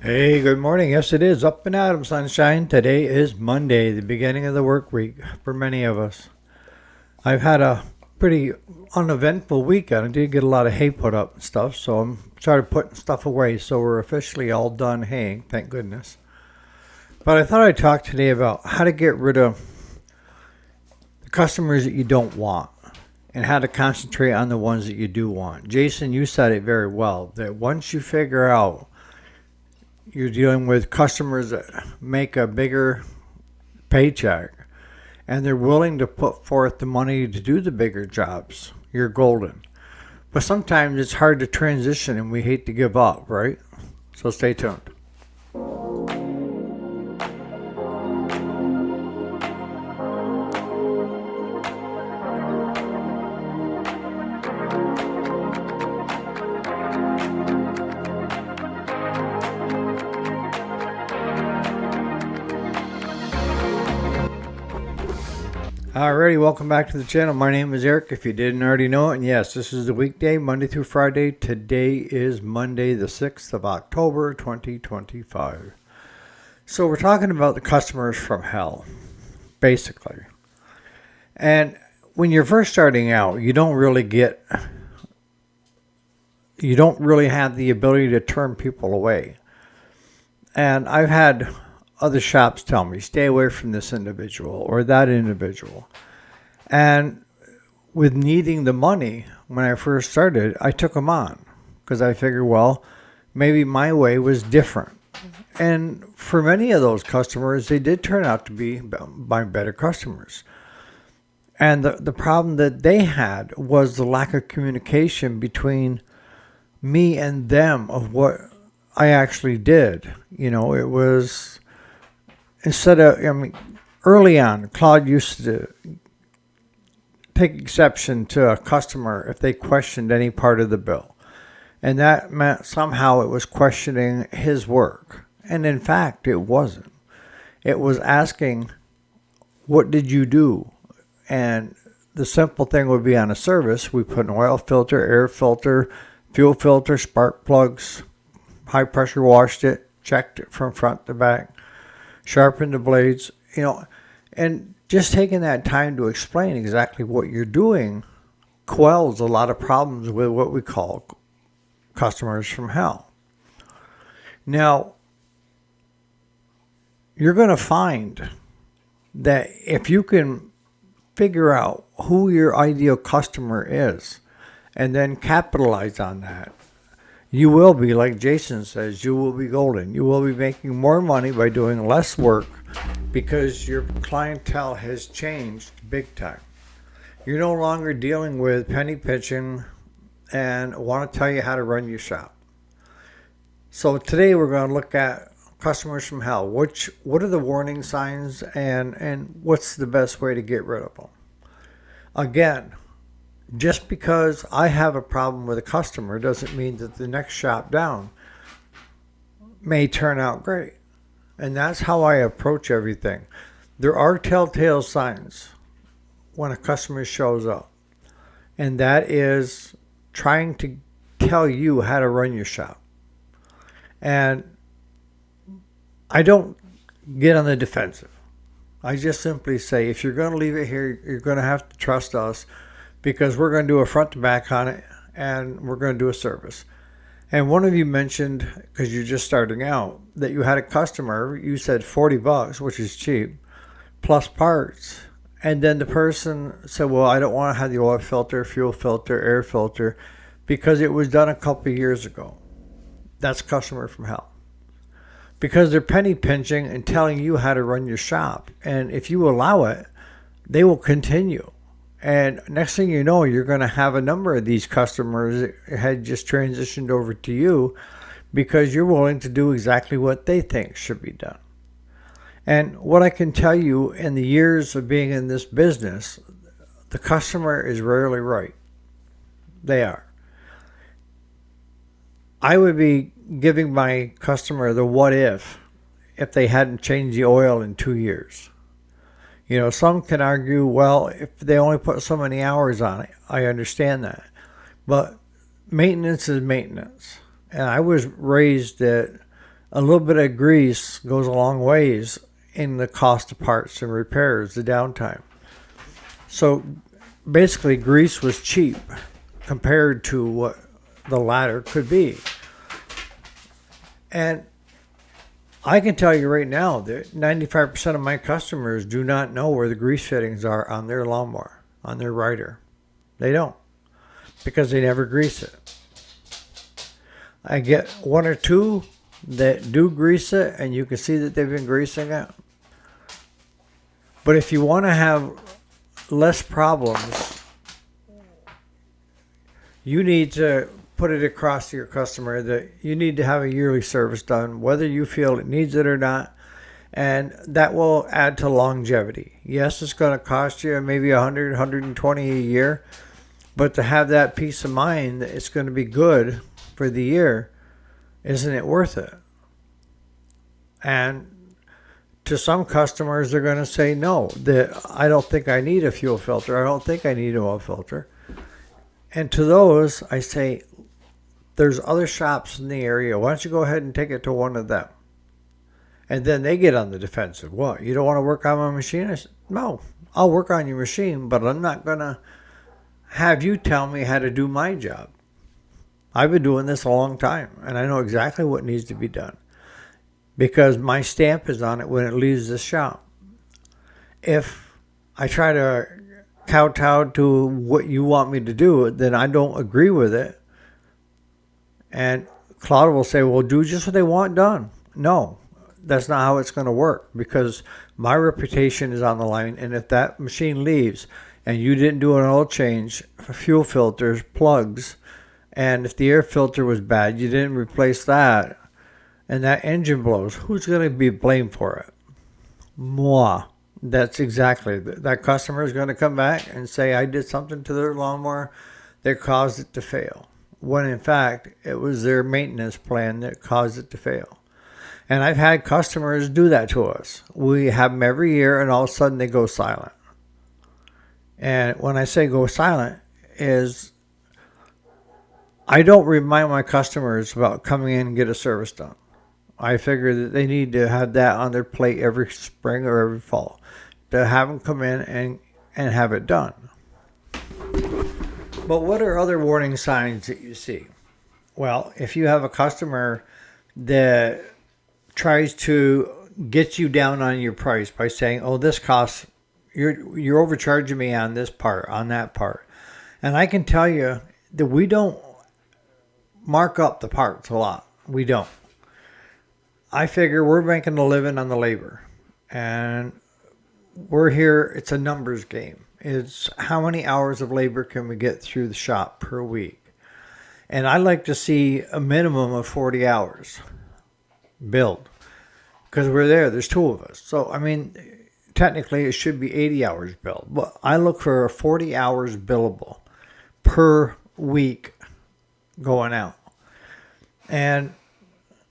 Hey, good morning. Yes, it is. Up and at 'em, sunshine. Today is Monday, the beginning of the work week for many of us. I've had a pretty uneventful weekend. I did get a lot of hay put up and stuff, so I'm started putting stuff away. So we're officially all done haying, thank goodness. But I thought I'd talk today about how to get rid of the customers that you don't want and how to concentrate on the ones that you do want. Jason, you said it very well that once you figure out you're dealing with customers that make a bigger paycheck and they're willing to put forth the money to do the bigger jobs, you're golden. But sometimes it's hard to transition and we hate to give up, right? So stay tuned. Alrighty, welcome back to the channel. My name is Eric, if you didn't already know it. And yes, this is the weekday, Monday through Friday. Today is Monday, the 6th of October, 2025. So we're talking about the customers from hell, basically. And when you're first starting out, you don't really have the ability to turn people away. And I've had other shops tell me, stay away from this individual or that individual. And with needing the money, when I first started, I took them on because I figured, well, maybe my way was different. And for many of those customers, they did turn out to be my better customers. And the problem that they had was the lack of communication between me and them of what I actually did. You know, it was early on, Claude used to take exception to a customer if they questioned any part of the bill. And that meant somehow it was questioning his work. And in fact, it wasn't. It was asking, what did you do? And the simple thing would be on a service, we put an oil filter, air filter, fuel filter, spark plugs, high pressure washed it, checked it from front to back, sharpened the blades, and just taking that time to explain exactly what you're doing quells a lot of problems with what we call customers from hell. Now, you're going to find that if you can figure out who your ideal customer is and then capitalize on that, you will be, like Jason says, you will be golden. You will be making more money by doing less work because your clientele has changed big time. You're no longer dealing with penny pinching and want to tell you how to run your shop. So today we're going to look at customers from hell. What are the warning signs and what's the best way to get rid of them? Again, just because I have a problem with a customer doesn't mean that the next shop down may turn out great. And that's how I approach everything. There are telltale signs when a customer shows up. And that is trying to tell you how to run your shop. And I don't get on the defensive. I just simply say, if you're going to leave it here, you're going to have to trust us, because we're going to do a front to back on it and we're going to do a service. And one of you mentioned, because you're just starting out, that you had a customer, you said $40, which is cheap, plus parts. And then the person said, well, I don't want to have the oil filter, fuel filter, air filter, because it was done a couple of years ago. That's customer from hell. Because they're penny pinching and telling you how to run your shop. And if you allow it, they will continue. And next thing you know, you're going to have a number of these customers that had just transitioned over to you because you're willing to do exactly what they think should be done. And what I can tell you, in the years of being in this business, the customer is rarely right. They are. I would be giving my customer the what if they hadn't changed the oil in 2 years. Some can argue, well, if they only put so many hours on it, I understand that. But maintenance is maintenance. And I was raised that a little bit of grease goes a long ways in the cost of parts and repairs, the downtime. So basically, grease was cheap compared to what the ladder could be. And I can tell you right now that 95% of my customers do not know where the grease fittings are on their lawnmower, on their rider. They don't, because they never grease it. I get one or two that do grease it, and you can see that they've been greasing it. But if you want to have less problems, you need to put it across to your customer that you need to have a yearly service done, whether you feel it needs it or not. And that will add to longevity. Yes, it's going to cost you maybe $100, $120 a year, but to have that peace of mind that it's going to be good for the year, isn't it worth it? And to some customers, they're going to say no, that I don't think I need a fuel filter. I don't think I need an oil filter. And to those, I say, there's other shops in the area. Why don't you go ahead and take it to one of them? And then they get on the defensive. What, you don't want to work on my machine? I said, no, I'll work on your machine, but I'm not going to have you tell me how to do my job. I've been doing this a long time, and I know exactly what needs to be done because my stamp is on it when it leaves the shop. If I try to kowtow to what you want me to do, then I don't agree with it. And Claudia will say, well, do just what they want done. No, that's not how it's going to work because my reputation is on the line. And if that machine leaves and you didn't do an oil change, fuel filters, plugs, and if the air filter was bad, you didn't replace that, and that engine blows, who's going to be blamed for it? Moi. That's exactly. That customer is going to come back and say, I did something to their lawnmower that caused it to fail. When in fact, it was their maintenance plan that caused it to fail. And I've had customers do that to us. We have them every year, and all of a sudden they go silent. And when I say go silent, is I don't remind my customers about coming in and get a service done. I figure that they need to have that on their plate every spring or every fall, to have them come in and have it done. But what are other warning signs that you see? Well, if you have a customer that tries to get you down on your price by saying, oh, this costs, you're overcharging me on this part, on that part. And I can tell you that we don't mark up the parts a lot. We don't. I figure we're making a living on the labor. And we're here, it's a numbers game. It's how many hours of labor can we get through the shop per week? And I like to see a minimum of 40 hours billed because we're there. There's two of us. So, I mean, technically it should be 80 hours billed. But I look for 40 hours billable per week going out. And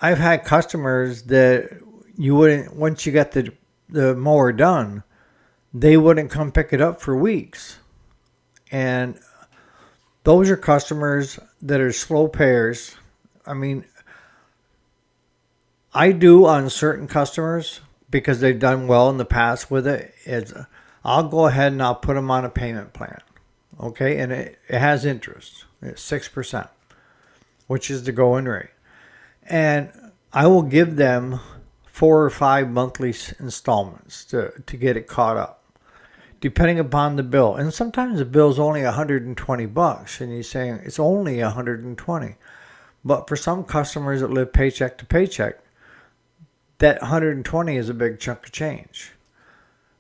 I've had customers that you wouldn't, once you got the mower done, they wouldn't come pick it up for weeks. And those are customers that are slow payers. I mean, I do on certain customers because they've done well in the past with it. I'll go ahead and I'll put them on a payment plan. Okay, and it has interest. It's 6%, which is the going rate. And I will give them 4 or 5 monthly installments to get it caught up, depending upon the bill. And sometimes the bill's only $120, and you're saying it's only $120. But for some customers that live paycheck to paycheck, that $120 is a big chunk of change.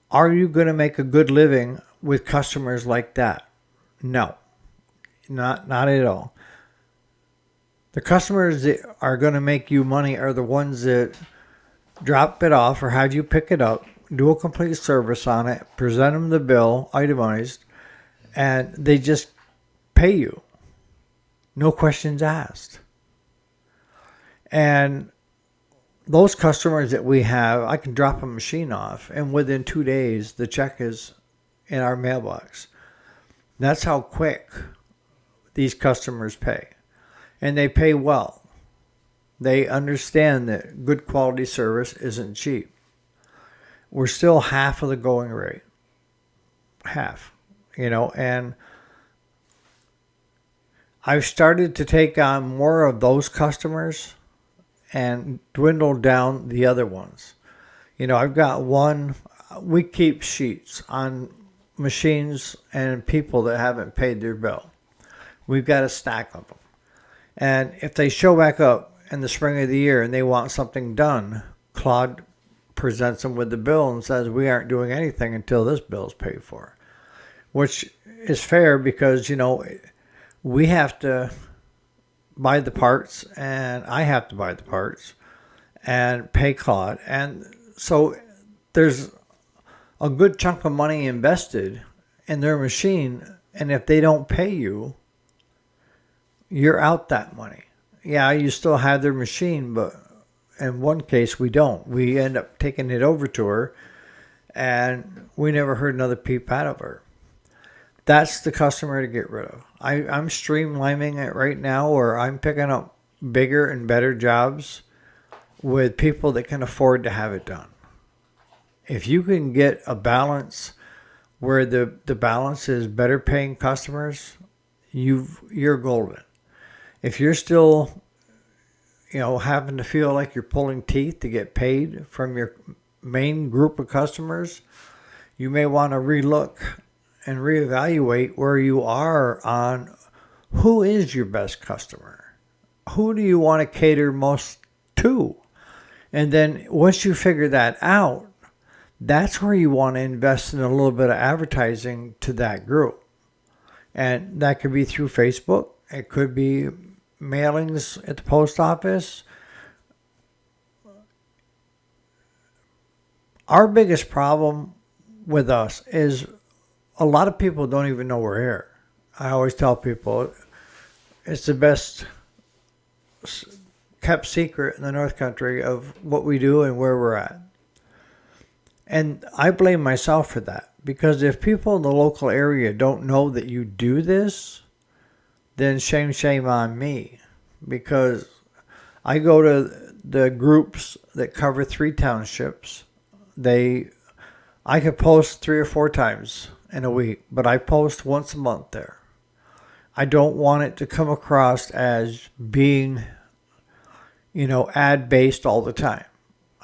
Are you going to make a good living with customers like that? No, not at all. The customers that are going to make you money are the ones that drop it off or have you pick it up, do a complete service on it, present them the bill, itemized, and they just pay you. No questions asked. And those customers that we have, I can drop a machine off, and within 2 days, the check is in our mailbox. That's how quick these customers pay. And they pay well. They understand that good quality service isn't cheap. We're still half of the going rate. Half, and I've started to take on more of those customers and dwindle down the other ones. I've got one, we keep sheets on machines and people that haven't paid their bill. We've got a stack of them. And if they show back up in the spring of the year and they want something done, Claude presents them with the bill and says, we aren't doing anything until this bill is paid for. Which is fair because, we have to buy the parts and I have to buy the parts and pay Claude. And so there's a good chunk of money invested in their machine. And if they don't pay you, you're out that money. Yeah, you still have their machine, but in one case we don't. We end up taking it over to her and we never heard another peep out of her. That's the customer to get rid of. I'm streamlining it right now, or I'm picking up bigger and better jobs with people that can afford to have it done. If you can get a balance where the balance is better paying customers, you're golden. If you're still, having to feel like you're pulling teeth to get paid from your main group of customers, you may want to relook and reevaluate where you are on who is your best customer. Who do you want to cater most to? And then once you figure that out, that's where you want to invest in a little bit of advertising to that group. And that could be through Facebook. It could be mailings at the post office. Our biggest problem with us is a lot of people don't even know we're here. I always tell people it's the best kept secret in the North Country of what we do and where we're at. And I blame myself for that, because if people in the local area don't know that you do this, then shame on me, because I go to the groups that cover 3 townships. I could post 3 or 4 times in a week, but I post once a month there. I don't want it to come across as being, ad-based all the time.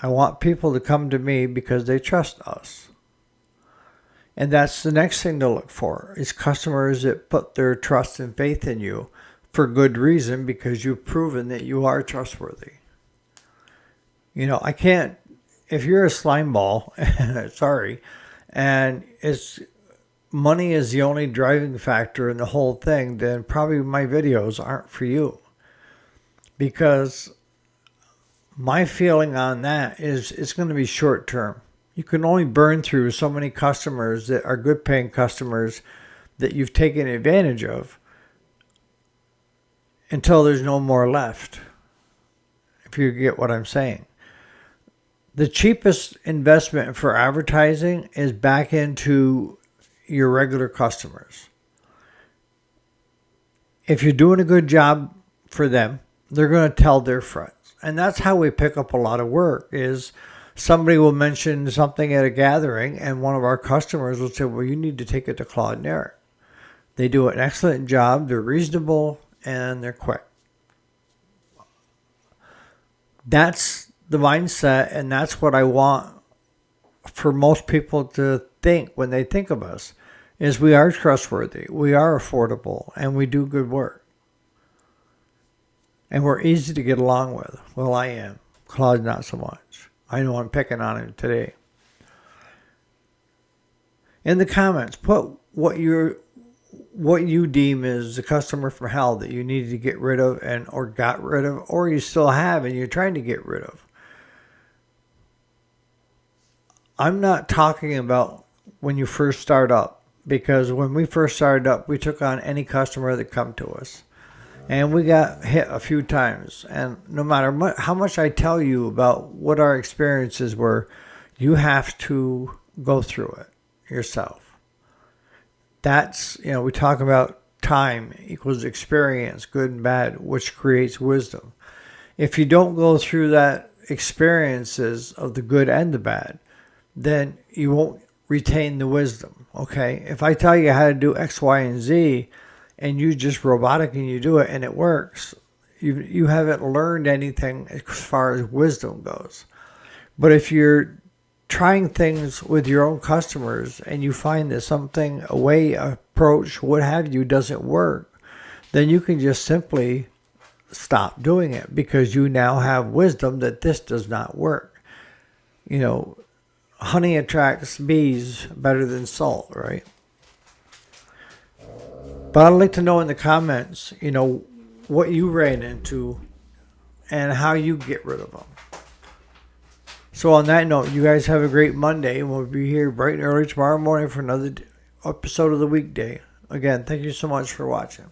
I want people to come to me because they trust us. And that's the next thing to look for, is customers that put their trust and faith in you for good reason, because you've proven that you are trustworthy. I can't, if you're a slime ball, sorry, and money is the only driving factor in the whole thing, then probably my videos aren't for you. Because my feeling on that is it's going to be short term. You can only burn through so many customers that are good paying customers that you've taken advantage of until there's no more left, if you get what I'm saying. The cheapest investment for advertising is back into your regular customers. If you're doing a good job for them, they're going to tell their friends. And that's how we pick up a lot of work, is somebody will mention something at a gathering and one of our customers will say, well, you need to take it to Claude and Eric. They do an excellent job. They're reasonable and they're quick. That's the mindset, and that's what I want for most people to think when they think of us, is we are trustworthy, we are affordable, and we do good work. And we're easy to get along with. Well, I am. Claude, not so much. I know I'm picking on him today. In the comments, put what you deem is the customer from hell that you needed to get rid of or got rid of, or you still have and you're trying to get rid of. I'm not talking about when you first start up, because when we first started up, we took on any customer that come to us. And we got hit a few times. And no matter how much I tell you about what our experiences were, you have to go through it yourself. That's, we talk about time equals experience, good and bad, which creates wisdom. If you don't go through that experiences of the good and the bad, then you won't retain the wisdom. Okay, if I tell you how to do X, Y, and Z, and you just robotic and you do it and it works, you haven't learned anything as far as wisdom goes. But if you're trying things with your own customers and you find that something, a way, approach, what have you, doesn't work, then you can just simply stop doing it because you now have wisdom that this does not work. You know, honey attracts bees better than salt, right? But I'd like to know in the comments, what you ran into and how you get rid of them. So on that note, you guys have a great Monday, and we'll be here bright and early tomorrow morning for another episode of the weekday. Again, thank you so much for watching.